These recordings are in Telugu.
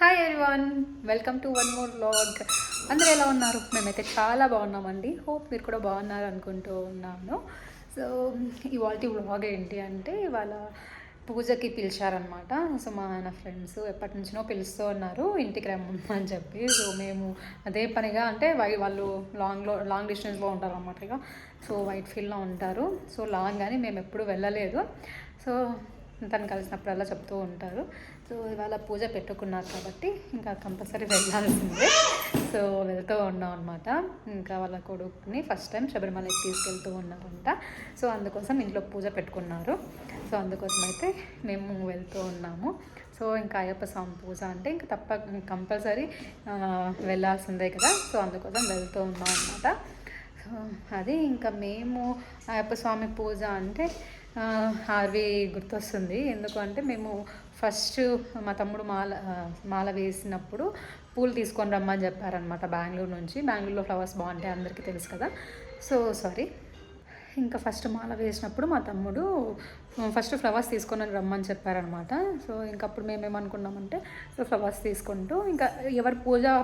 Hi everyone, welcome to one more vlog. అందరూ ఎలా ఉన్నారు? మేమైతే చాలా బాగున్నామండి. హోప్ మీరు కూడా బాగున్నారు అనుకుంటూ ఉన్నాను. సో ఇవాళ వ్లాగ్ ఏంటి అంటే, ఇవాళ పూజకి పిలిచారనమాట. సో మా ఆయన ఫ్రెండ్స్ ఎప్పటి నుంచినో పిలుస్తూ ఉన్నారు ఇంటికి రమ్మని చెప్పి. సో మేము అదే పనిగా అంటే వాళ్ళు లాంగ్ డిస్టెన్స్లో ఉంటారు అనమాట. ఇక సో వైట్ ఫీల్డ్లో ఉంటారు. సో లాంగ్ కానీ మేము ఎప్పుడు వెళ్ళలేదు. సో తను కలిసినప్పుడల్లా చెప్తూ ఉంటారు. సో ఇవాళ పూజ పెట్టుకున్నారు కాబట్టి ఇంకా కంపల్సరీ వెళ్ళాల్సిందే. సో వెళ్తూ ఉన్నాం అనమాట. ఇంకా వాళ్ళ కొడుకుని ఫస్ట్ టైం శబరిమలకి తీసుకెళ్తూ ఉన్నారంట. సో అందుకోసం ఇంట్లో పూజ పెట్టుకున్నారు. సో అందుకోసం అయితే మేము వెళ్తూ ఉన్నాము. సో ఇంకా అయ్యప్ప స్వామి పూజ అంటే ఇంకా కంపల్సరీ వెళ్ళాల్సిందే కదా. సో అందుకోసం వెళ్తూ ఉన్నాం అనమాట. సో అది ఇంకా మేము అయ్యప్ప స్వామి పూజ అంటే ఆర్వి గుర్తొస్తుంది. ఎందుకంటే మేము ఫస్ట్ మా తమ్ముడు మాల వేసినప్పుడు పూలు తీసుకొని రమ్మని చెప్పారనమాట బెంగళూరు నుంచి. బెంగళూరులో ఫ్లవర్స్ బాగుంటాయి, అందరికీ తెలుసు కదా. సో ఇంకా ఫస్ట్ మాల వేసినప్పుడు మా తమ్ముడు ఫస్ట్ ఫ్లవర్స్ తీసుకొని రమ్మని చెప్పారనమాట. సో ఇంకప్పుడు మేమేమనుకున్నామంటే, సో ఫ్లవర్స్ తీసుకుంటూ ఇంకా ఎవరు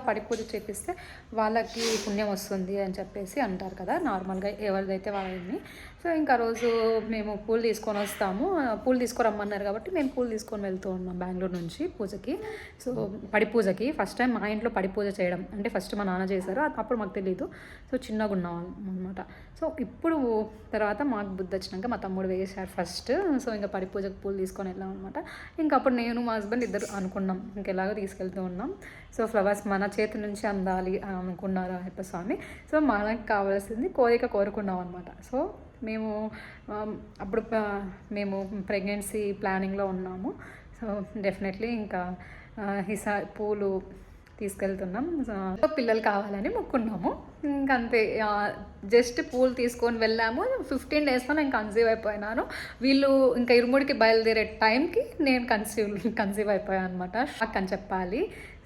పడి పూజ చేపిస్తే వాళ్ళకి పుణ్యం వస్తుంది అని చెప్పేసి అంటారు కదా నార్మల్గా ఎవరిదైతే వాళ్ళని. సో ఇంకా రోజు మేము పూలు తీసుకొని వస్తాము. పూలు తీసుకురమ్మన్నారు కాబట్టి మేము పూలు తీసుకొని వెళ్తూ ఉన్నాం బెంగళూరు నుంచి పూజకి. సో పడి పూజకి ఫస్ట్ టైం మా ఇంట్లో పడి పూజ చేయడం అంటే ఫస్ట్ మా నాన్న చేశారు, అప్పుడు మాకు తెలీదు. సో చిన్నగా ఉన్నాం అనమాట. సో ఇప్పుడు తర్వాత మాకు బుద్ధి వచ్చినాక మా తమ్ముడు వేసారు ఫస్ట్. సో ఇంకా పడి పూజకు పూలు తీసుకొని వెళ్ళాం అనమాట. ఇంకా అప్పుడు నేను మా హస్బెండ్ ఇద్దరు అనుకున్నాం ఇంకెలాగో తీసుకెళ్తూ ఉన్నాం. సో ఫ్లవర్స్ మన చేతి నుంచి అందాలి అని అనుకున్నారు అయ్యప్ప స్వామి. సో మనకు కావాల్సింది కోరుకున్నాం అనమాట. సో అప్పుడు మేము ప్రెగ్నెన్సీ ప్లానింగ్లో ఉన్నాము. సో డెఫినెట్లీ ఇంకా ఈసారి పూలు తీసుకెళ్తున్నాం. సో పిల్లలు కావాలని మొక్కున్నాము. ఇంకంతే, జస్ట్ పూలు తీసుకొని వెళ్ళాము. 15 డేస్లో నేను కన్సీవ్ అయిపోయినాను. వీళ్ళు ఇంకా ఇరుముడికి బయలుదేరే టైంకి నేను కన్సీవ్ అయిపోయాను అనమాట. షాక్ అని చెప్పాలి.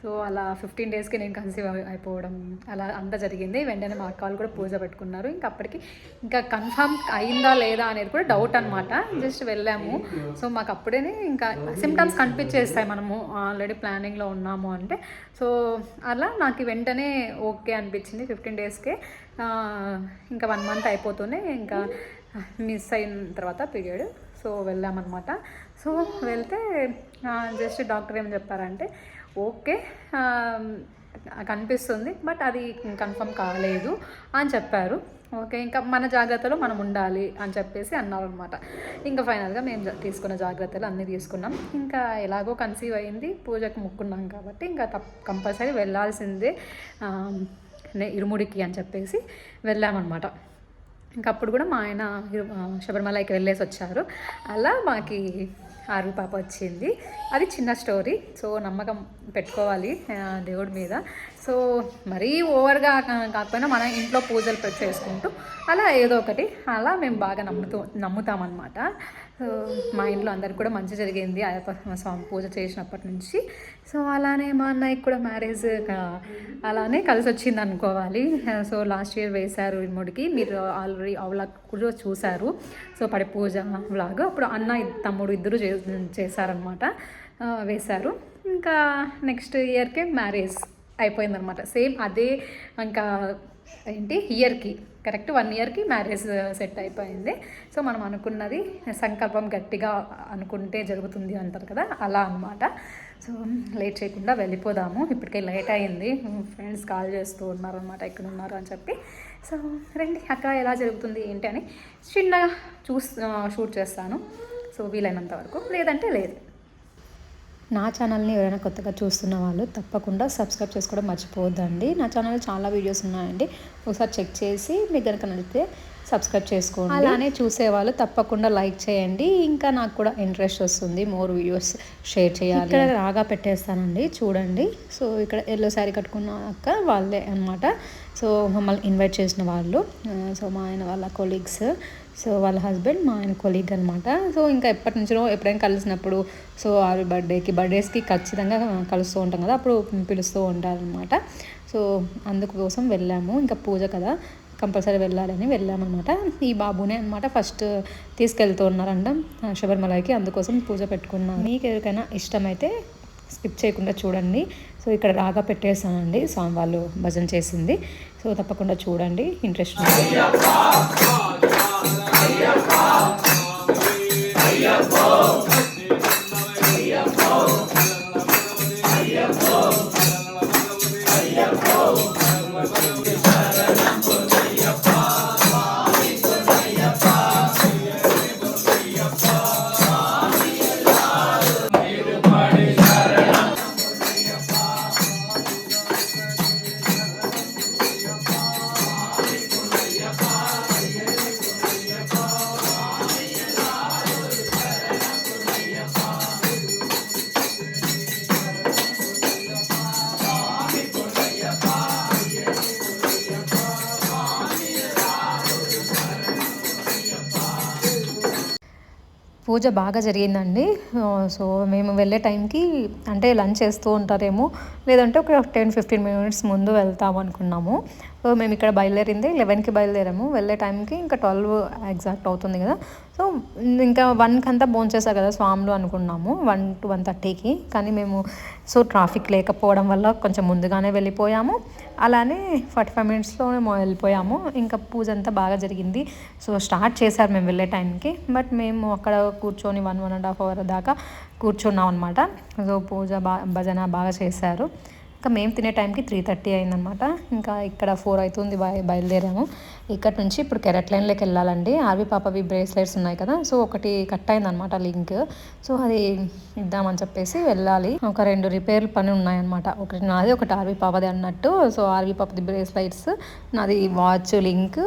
సో అలా 15 డేస్కి నేను కన్సీవ్ అయిపోవడం అలా అంతా జరిగింది. వెంటనే మా అక్క వాళ్ళు కూడా పూజ పెట్టుకున్నారు. ఇంకా అప్పటికి ఇంకా కన్ఫర్మ్ అయిందా లేదా అనేది కూడా డౌట్ అనమాట. జస్ట్ వెళ్ళాము. సో మాకు అప్పుడే ఇంకా సిమ్టమ్స్ కనిపించేస్తాయి మనము ఆల్రెడీ ప్లానింగ్లో ఉన్నాము అంటే. సో అలా నాకు వెంటనే ఓకే అనిపించింది 15 డేస్కే. ఇంకా 1 మంత్ అయిపోతూనే ఇంకా మిస్ అయిన తర్వాత పీరియడ్. సో వెళ్ళామన్నమాట. సో వెళ్తే జస్ట్ డాక్టర్ ఏం చెప్పారంటే, ఓకే కనిపిస్తుంది బట్ అది కన్ఫర్మ్ కాలేదు అని చెప్పారు. ఓకే ఇంకా మన జాగ్రత్తలో మనం ఉండాలి అని చెప్పేసి అన్నారు అనమాట. ఇంకా ఫైనల్గా మేము తీసుకున్న జాగ్రత్తలు అన్నీ తీసుకున్నాం. ఇంకా ఎలాగో కన్సీవ్ అయింది, పూజకు ముక్కున్నాం కాబట్టి ఇంకా కంపల్సరీ వెళ్ళాల్సిందే ఇరుముడికి అని చెప్పేసి వెళ్ళామన్నమాట. ఇంకా అప్పుడు కూడా మా ఆయన శబరిమలకి వెళ్ళేసి వచ్చారు. అలా మాకి ఆరు పాప వచ్చింది. అది చిన్న స్టోరీ. సో నమ్మకం పెట్టుకోవాలి దేవుడి మీద. సో మరీ ఓవర్గా కాకపోయినా మన ఇంట్లో పూజలు చేసుకుంటూ అలా ఏదో ఒకటి అలా మేము బాగా నమ్ముతామన్నమాట. సో మా ఇంట్లో అందరికి కూడా మంచి జరిగింది అయ్యప్ప స్వామి పూజ చేసినప్పటి నుంచి. సో అలానే మా అన్నయ్యకి కూడా మ్యారేజ్ అలానే కలిసి వచ్చింది అనుకోవాలి. సో లాస్ట్ ఇయర్ వేశారు ఇరుముడికి, మీరు ఆల్రెడీ వ్లాగ్ కూడా చూశారు. సో పడి పూజ వ్లాగ్ అప్పుడు అన్న తమ్ముడు ఇద్దరు చేశారనమాట, వేశారు. ఇంకా నెక్స్ట్ ఇయర్కే మ్యారేజ్ అయిపోయిందనమాట. సేమ్ అదే ఇంకా ఇయర్కి కరెక్ట్ 1 ఇయర్కి మ్యారేజ్ సెట్ అయిపోయింది. సో మనం అనుకున్నది సంకల్పం గట్టిగా అనుకుంటే జరుగుతుంది అంటారు కదా, అలా అనమాట. సో లేట్ చేయకుండా వెళ్ళిపోదాము. ఇప్పటికే లేట్ అయింది. ఫ్రెండ్స్ కాల్ చేస్తూ ఉన్నారనమాట ఎక్కడ ఉన్నారు అని చెప్పి. సో రండి అక్కడ ఎలా జరుగుతుంది ఏంటి అని చిన్నగా షూట్ చేస్తాను. సో వీలైనంత వరకు, లేదంటే లేదు. నా ఛానల్ని ఎవరైనా కొత్తగా చూస్తున్న వాళ్ళు తప్పకుండా సబ్స్క్రైబ్ చేసుకోవడం మర్చిపోవద్దండి. నా ఛానల్ చాలా వీడియోస్ ఉన్నాయండి, ఒకసారి చెక్ చేసి మీకు కనుక నచ్చితే సబ్స్క్రైబ్ చేసుకోండి. అలానే చూసేవాళ్ళు తప్పకుండా లైక్ చేయండి. ఇంకా నాకు కూడా ఇంట్రెస్ట్ వస్తుంది మోర్ వీడియోస్ షేర్ చేయాలి. ఇక్కడ రాగా పెట్టేస్తానండి చూడండి. సో ఇక్కడ ఎల్లో శారీ కట్టుకున్న అక్క వాళ్ళే అనమాట. సో మమ్మల్ని ఇన్వైట్ చేసిన వాళ్ళు. సో మా ఆయన వాళ్ళ కొలీగ్స్. సో వాళ్ళ హస్బెండ్ మా ఆయన కొలీగ్ అనమాట. సో ఇంకా ఎప్పటి నుంచో ఎప్పుడైనా కలిసినప్పుడు సో ఆరు బర్త్డేస్కి ఖచ్చితంగా కలుస్తూ ఉంటాం కదా, అప్పుడు పిలుస్తూ ఉంటారనమాట. సో అందుకోసం వెళ్ళాము. ఇంకా పూజ కదా కంపల్సరీ వెళ్ళాలని వెళ్ళామన్నమాట. ఈ బాబునే అనమాట ఫస్ట్ తీసుకెళ్తూ ఉన్నారంట శబరిమలకి, అందుకోసం పూజ పెట్టుకున్నాను. మీకు ఎవరికైనా ఇష్టమైతే స్కిప్ చేయకుండా చూడండి. సో ఇక్కడ రాగా పెట్టేసానండి స్వామి వాళ్ళు భజన చేసింది. సో తప్పకుండా చూడండి, ఇంట్రెస్ట్ ఉంది. పూజ బాగా జరిగిందండి. సో మేము వెళ్ళే టైంకి అంటే లంచ్ చేస్తూ ఉంటారేమో, లేదంటే ఒక 10-15 మినిట్స్ ముందు వెళ్తాము అనుకున్నాము. సో మేము ఇక్కడ బయలుదేరింది 11కి బయలుదేరాము. వెళ్ళే టైంకి ఇంకా 12 ఎగ్జాక్ట్ అవుతుంది కదా. సో ఇంకా 1కి అంతా భోంచేసారు కదా స్వాములు అనుకున్నాము, 1 to 1:30కి. కానీ మేము ట్రాఫిక్ లేకపోవడం వల్ల కొంచెం ముందుగానే వెళ్ళిపోయాము. అలానే 45 మినిట్స్లో మేము వెళ్ళిపోయాము. ఇంకా పూజ అంతా బాగా జరిగింది. సో స్టార్ట్ చేశారు మేము వెళ్ళే టైంకి, బట్ మేము అక్కడ కూర్చొని 1.5 అవర్ దాకా కూర్చున్నాం అనమాట. సో పూజ భజన బాగా చేశారు. ఇంకా మేము తినే టైంకి 3:30 అయిందనమాట. ఇంకా ఇక్కడ 4 అవుతుంది బయలుదేరాము. ఇక్కడ నుంచి ఇప్పుడు కెరెట్ లైన్లోకి వెళ్ళాలండి. ఆర్వి పాపవి బ్రేస్లెట్స్ ఉన్నాయి కదా, సో ఒకటి కట్ అయిందనమాట లింక్. సో అది ఇద్దామని చెప్పేసి వెళ్ళాలి. ఒక 2 రిపేర్లు పని ఉన్నాయన్నమాట. ఒకటి నాది, ఒకటి ఆర్వి పాపది అన్నట్టు. సో ఆర్వి పాపది బ్రేస్లెట్స్, నాది వాచ్ లింక్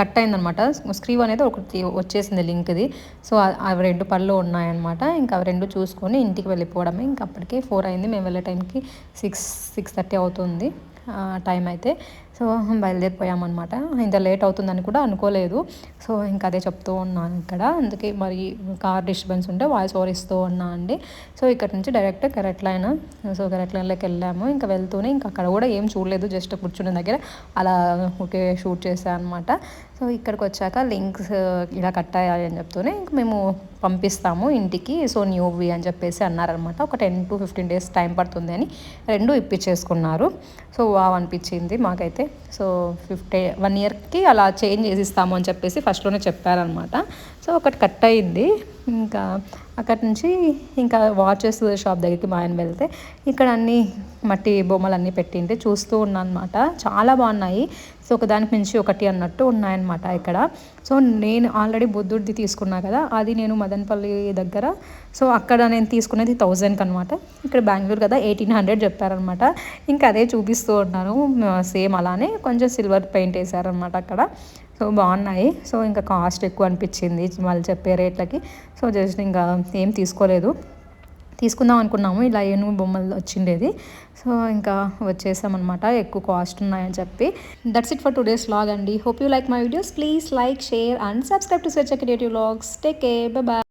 కట్ అయిందనమాట. స్క్రీవ్ అనేది ఒకటి వచ్చేసింది లింక్ది. సో అవి 2 పళ్ళు ఉన్నాయన్నమాట. ఇంకా అవి 2 చూసుకొని ఇంటికి వెళ్ళిపోవడమే. ఇంకా అప్పటికే 4 అయింది. మేము వెళ్ళే టైంకి 6:30 అవుతుంది టైం అయితే. సో బయలుదేరిపోయామన్నమాట. ఇంత లేట్ అవుతుందని కూడా అనుకోలేదు. సో ఇంకా అదే చెప్తూ ఉన్నాను ఇక్కడ. అందుకే మరి కార్ డిస్టర్బెన్స్ ఉంటే వాయిస్ ఓవర్ ఇస్తూ ఉన్నా అండి. సో ఇక్కడ నుంచి డైరెక్ట్ కెరెట్ లైన్. సో కెరెట్ లైన్లోకి వెళ్ళాము. ఇంకా వెళ్తూనే ఇంకా అక్కడ కూడా ఏం చూడలేదు, జస్ట్ కూర్చున్న దగ్గర అలా ఓకే షూట్ చేశాను అనమాట. సో ఇక్కడికి వచ్చాక లింక్స్ ఇలా కట్ అయ్యాయి అని చెప్తూనే ఇంక మేము పంపిస్తాము ఇంటికి. సో న్యూవి అని చెప్పేసి అన్నారనమాట. ఒక 10 to 15 డేస్ టైం పడుతుంది అని 2 ఇప్పించేసుకున్నారు. సో అనిపించింది మాకైతే. సో 1 ఇయర్కి అలా చేంజ్ చేసి ఇస్తాము అని చెప్పేసి ఫస్ట్లోనే చెప్పారనమాట. సో ఒకటి కట్ అయింది. ఇంకా అక్కడి నుంచి ఇంకా వాచెస్ షాప్ దగ్గరికి మా ఆయన వెళ్తే ఇక్కడ అన్నీ మట్టి బొమ్మలు అన్నీ పెట్టింటే చూస్తూ ఉన్నాను అనమాట. చాలా బాగున్నాయి. సో ఒకదానికి మించి ఒకటి అన్నట్టు ఉన్నాయన్నమాట ఇక్కడ. సో నేను ఆల్రెడీ బుద్ధుడిది తీసుకున్నా కదా, అది నేను మదనపల్లి దగ్గర. సో అక్కడ నేను తీసుకునేది 1000కి అనమాట. ఇక్కడ బెంగళూరు కదా 1800 చెప్పారనమాట. ఇంకా అదే చూపిస్తూ ఉన్నాను. సేమ్ అలానే కొంచెం సిల్వర్ పెయింట్ వేసారనమాట అక్కడ. సో బాగున్నాయి. సో ఇంకా కాస్ట్ ఎక్కువ అనిపించింది వాళ్ళు చెప్పే రేట్లకి. సో జస్ట్ ఇంకా ఏం తీసుకోలేదు. తీసుకుందాం అనుకున్నాము, ఇలా ఏనుగు బొమ్మలు వచ్చిండేది. సో ఇంకా వచ్చేసామన్నమాట, ఎక్కువ కాస్ట్ ఉన్నాయని చెప్పి. That's it for today's vlog అండి. Hope you like my videos. Please like, share and subscribe to Swechha creative vlogs. Take care, bye by.